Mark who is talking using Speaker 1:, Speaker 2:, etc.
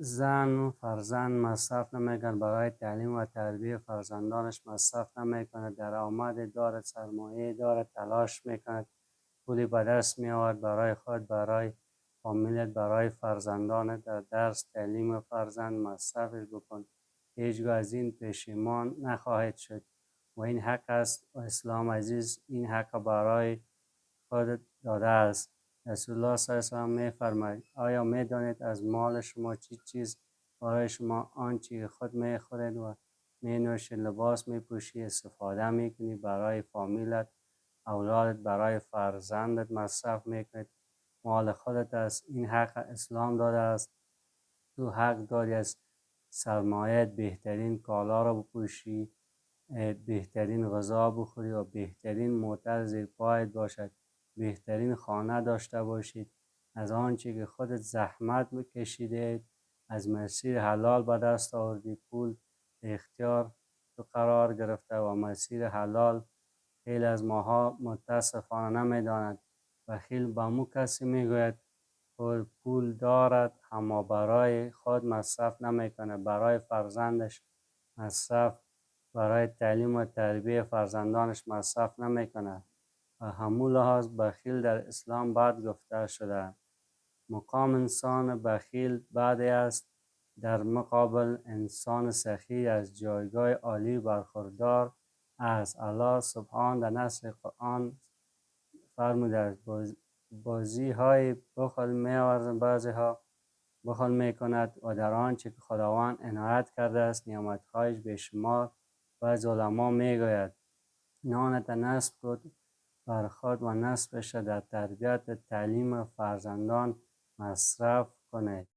Speaker 1: زن و فرزند مصرف نمیکند، برای تعلیم و تربیت فرزندانش مصرف نمیکند، درآمد دارد، سرمایه دارد، تلاش میکند، پولی به دست میآورد برای خود، برای فامیلت، برای فرزندانت. در درس تعلیم فرزند مصرفش بکن، هیچگاه از این پشیمان نخواهد شد و این حق است و اسلام عزیز این حق برای خودت داده است. رسول الله صلی الله علیه و آله می‌فرماید: آیا می‌دانید از مال شما چه چیز برای شما آنچه که خود می‌خورید و می‌نوشید، لباس می‌پوشی، استفاده می‌کنی، برای فامیلت، اولادت، برای فرزندت مصرف می‌کنید، مال خودت است. این حق اسلام داده است. تو حق داری از سرمایت بهترین کالا را بپوشی، بهترین غذا بخوری و بهترین موتر زیر پایت باشد، بهترین خانه داشته باشید، از آنچه که خودت زحمت بکشیده، از مسیر حلال به دست آوردی، پول اختیار تو قرار گرفته و مسیر حلال خیلی از ماها متاسفانه نمیداند. بخیل به مو کسی میگوید پول دارد اما برای خود مصرف نمیکنه، برای فرزندش مصرف، برای تعلیم و تربیت فرزندانش مصرف نمیکنه. و همون لحاظ بخیل در اسلام بعد گفته شده. مقام انسان بخیل بعد است، در مقابل انسان سخی از جایگاه عالی برخوردار است. الله سبحان در نص قرآن فرموده است: بازی های بخل می‌آورند، بعضی ها بخل میکند و در آنچه که خداوند عنایت کرده است نعمتهایش بیشمار. بعض علما میگوید نانت نصب کن بر خود و نصفش در تربیت تعلیم فرزندان مصرف کنید.